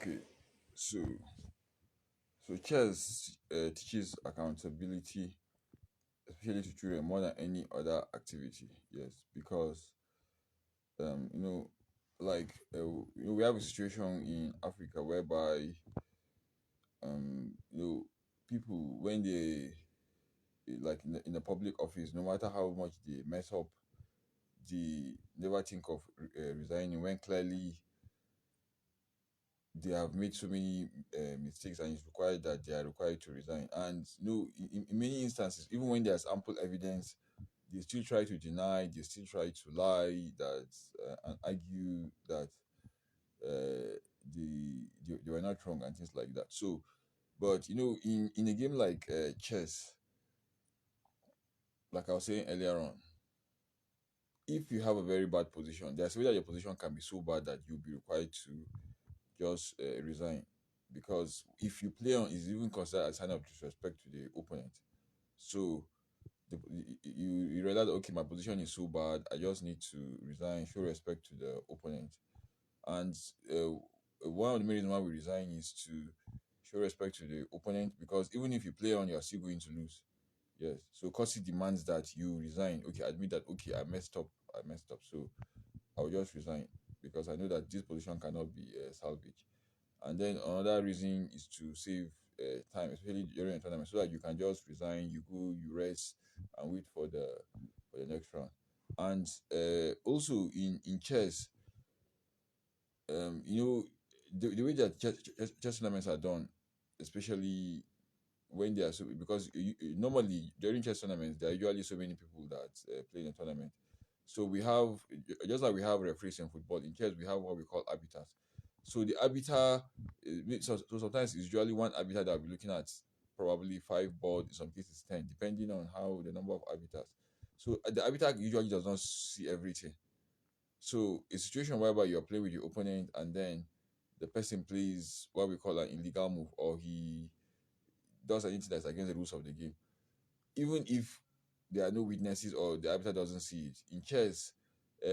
Okay, so chess teaches accountability, especially to children, more than any other activity. Yes, because um, you know, we have a situation in Africa whereby um, you know, people when they like in the public office, no matter how much they mess up, they never think of resigning when clearly they have made so many mistakes and it's required that they are required to resign. And in many instances, even when there's ample evidence, they still try to deny, they still try to lie that and argue that they were not wrong and things like that. So, but in a game like chess, like I was saying earlier on, if you have a very bad position, there's a way that your position can be so bad that you'll be required to just resign. Because if you play on, is even considered a sign of disrespect to the opponent. So you realize, okay, my position is so bad, I just need to resign, show respect to the opponent. And one of the main reasons why we resign is to show respect to the opponent, because even if you play on, you're still going to lose. Yes. So Kosi demands that you resign. Okay, admit that, okay, I messed up. I messed up. So I'll just resign because I know that this position cannot be salvaged. And then another reason is to save time, especially during a tournament, so that you can just resign, you go, you rest, and wait for the next round. And also in chess, you know, the way that chess tournaments are done, especially when they are so, because normally during chess tournaments there are usually so many people that play in a tournament. So we have, just like we have referees in football, in chess we have what we call arbiters. So the arbiter, so sometimes it's usually one arbiter that will be looking at probably five board, in some cases 10, depending on how the number of arbiters. So the arbiter usually does not see everything. So a situation whereby you're playing with your opponent and then the person plays what we call an illegal move, or he does anything that's against the rules of the game, even if there are no witnesses or the arbiter doesn't see it. In chess,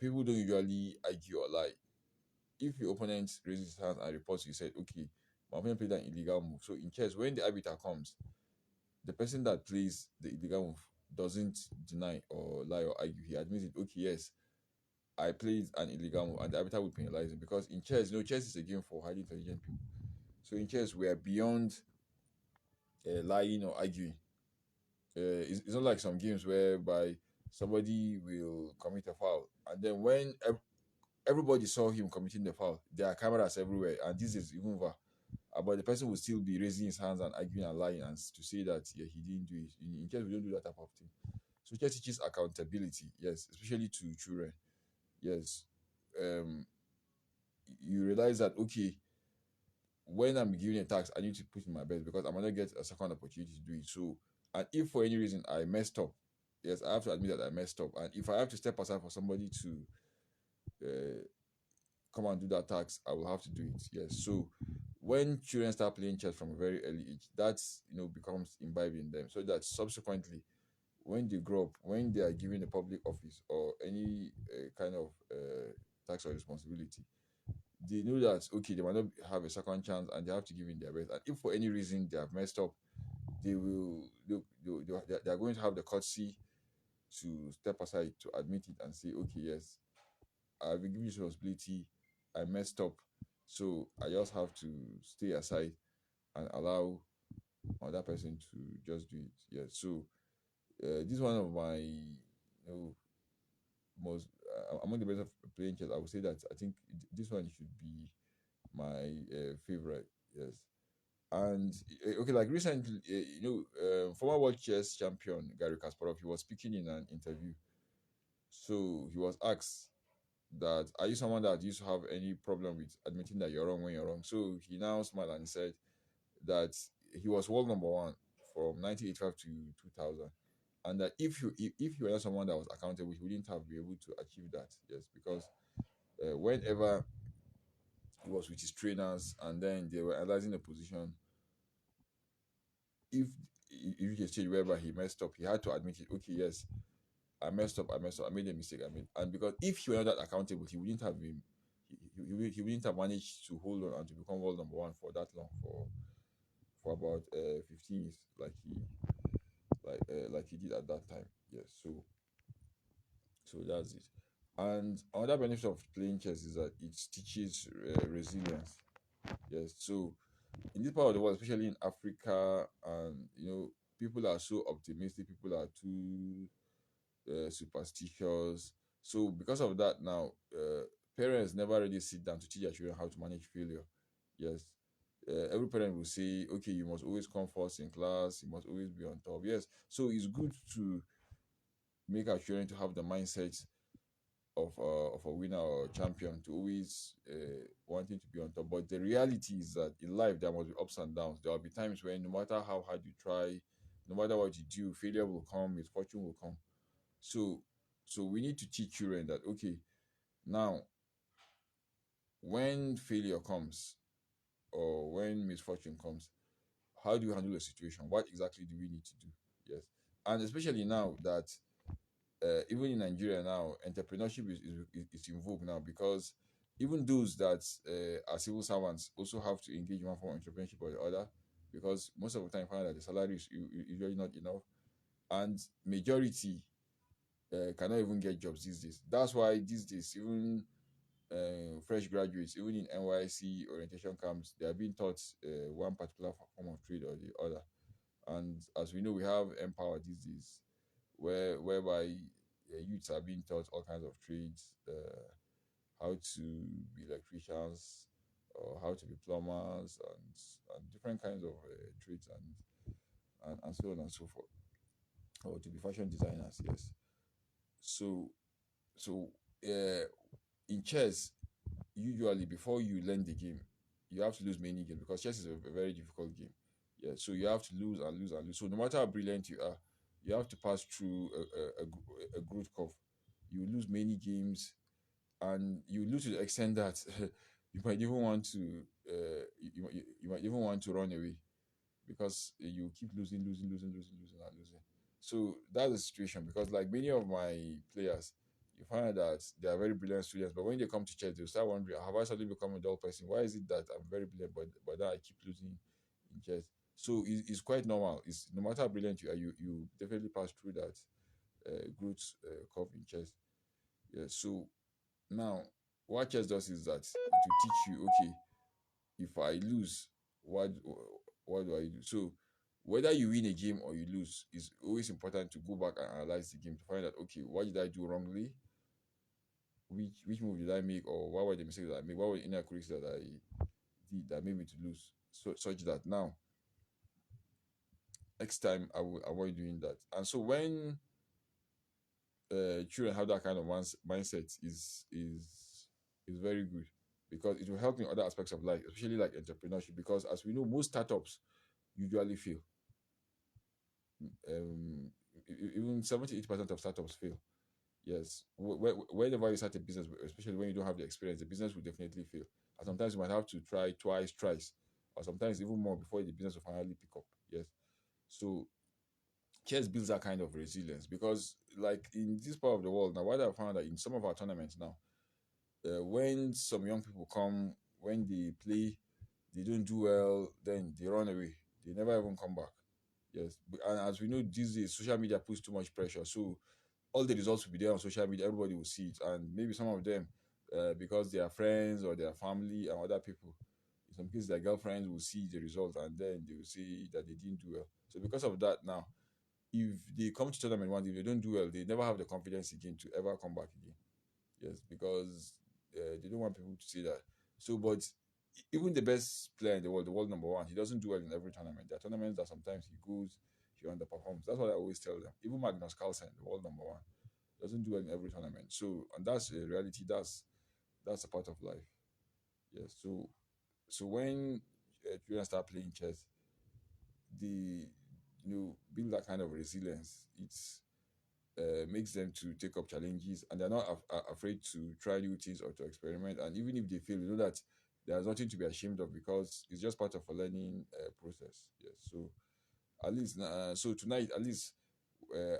people don't usually argue or lie. If your opponent raises his hand and reports, you said, okay, my opponent played an illegal move. So in chess, when the arbiter comes, the person that plays the illegal move doesn't deny or lie or argue. He admits it, okay, yes, I played an illegal move, and the arbiter will penalize him. Because in chess, chess is a game for highly intelligent people. So in chess, we are beyond lying or arguing. It's not like some games whereby somebody will commit a foul, and then when everybody saw him committing the foul, there are cameras everywhere, and this is even over. But the person will still be raising his hands and arguing and lying and to say that, yeah, he didn't do it. In chess, we don't do that type of thing. So chess teaches accountability, yes, especially to children. Yes, um, you realize that, okay, when I'm given a task, I need to put in my best because I'm gonna get a second opportunity to do it. So, and if for any reason I messed up, yes, I have to admit that I messed up. And if I have to step aside for somebody to uh, come and do that task, I will have to do it. Yes. So, when children start playing chess from a very early age, that's becomes imbibed in them, so that subsequently, when they grow up, when they are given a public office or any kind of task or responsibility, they know that, okay, they might not have a second chance and they have to give in their best. And if for any reason they have messed up, they will they are going to have the courtesy to step aside to admit it and say, okay, yes, I've been given this responsibility, I messed up, so I just have to stay aside and allow another person to just do it. Yeah. So this is one of my most among the best of playing chess. I would say that I think this one should be my favorite. Yes. And okay, like recently, former world chess champion Gary Kasparov, he was speaking in an interview. So he was asked that, are you someone that used to have any problem with admitting that you're wrong when you're wrong? So he now smiled and said that he was world number one from 1985 to 2000, and that if he were not someone that was accountable, he wouldn't have been able to achieve that. Yes, because whenever he was with his trainers and then they were analyzing the position, if you reach a stage whereby he messed up, he had to admit it. Okay, yes, I messed up. I messed up. I made a mistake. I made, and because if he were not that accountable, he wouldn't have been. He he wouldn't have managed to hold on and to become world number one for that long, for about 15 years, like he did at that time. Yes, so that's it. And another benefit of playing chess is that it teaches resilience. Yes, so in this part of the world, especially in Africa, and people are so optimistic, people are too superstitious. So because of that, now parents never really sit down to teach their children how to manage failure. Yes, every parent will say, okay, you must always come first in class, you must always be on top. Yes, so it's good to make our children to have the mindset of a winner or a champion, to always wanting to be on top. But the reality is that in life there must be ups and downs. There will be times when no matter how hard you try, no matter what you do, failure will come, misfortune will come. So we need to teach children that, okay, now when failure comes or when misfortune comes, how do you handle the situation? What exactly do we need to do? Yes, and especially now that even in Nigeria now, entrepreneurship is in vogue now, because even those that are civil servants also have to engage in one form of entrepreneurship or the other, because most of the time you find that the salary is usually not enough, and majority cannot even get jobs these days. That's why these days even fresh graduates, even in NYC orientation camps, they are being taught one particular form of trade or the other. And as we know, we have Empower these days, whereby youths are being taught all kinds of trades, how to be electricians, or how to be plumbers, and different kinds of trades, and so on and so forth, or to be fashion designers. Yes. So so uh, in chess, usually before you learn the game, you have to lose many games, because chess is a very difficult game. Yeah, so you have to lose and lose and lose. So no matter how brilliant you are, you have to pass through a growth curve. You lose many games, and you lose to the extent that you might even want to you might even want to run away, because you keep losing, losing, losing, losing, losing, and losing. So that's the situation, because like many of my players, you find that they are very brilliant students, but when they come to chess, they'll start wondering, have I suddenly become a dull person? Why is it that I'm very brilliant, but then I keep losing in chess? So it's quite normal. It's no matter how brilliant you are, you definitely pass through that growth curve in chess. Yeah. So now, what chess does is that it will teach you, okay, if I lose, what what do I do? So whether you win a game or you lose, it's always important to go back and analyze the game to find out, okay, what did I do wrongly? Which move did I make, or what were the mistakes that I made? What were the inaccuracies that I did that made me to lose? So such that now, next time I will avoid doing that. And so when children have that kind of mindset, is very good, because it will help in other aspects of life, especially like entrepreneurship. Because as we know, most startups usually fail. um, Even 70 80% of startups fail. Yes, whenever you start a business, especially when you don't have the experience, the business will definitely fail. And sometimes you might have to try twice, thrice, or sometimes even more before the business will finally pick up. Yes, so chess builds that kind of resilience, because, like in this part of the world now, what I found that in some of our tournaments now, when some young people come, when they play, they don't do well, then they run away. They never even come back. Yes, and as we know these days, social media puts too much pressure. So all the results will be there on social media. Everybody will see it, and maybe some of them, because they are friends or their family and other people, in some cases their girlfriends will see the result, and then they will say that they didn't do well. So because of that, now if they come to tournament once, if they don't do well, they never have the confidence again to ever come back again. Yes, because they don't want people to see that. So, but even the best player in the world, the world number one, he doesn't do well in every tournament. There are tournaments that sometimes he goes, he underperforms. That's what I always tell them. Even Magnus Carlsen, the world number one, doesn't do well in every tournament. So, and that's a reality. That's a part of life. Yes. So when children start playing chess, they build that kind of resilience. It's makes them to take up challenges, and they're not afraid to try new things or to experiment. And even if they fail, you know that there's nothing to be ashamed of, because it's just part of a learning process. Yes. So at least, so tonight, at least,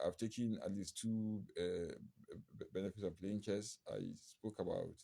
I've taken at least two benefits of playing chess. I spoke about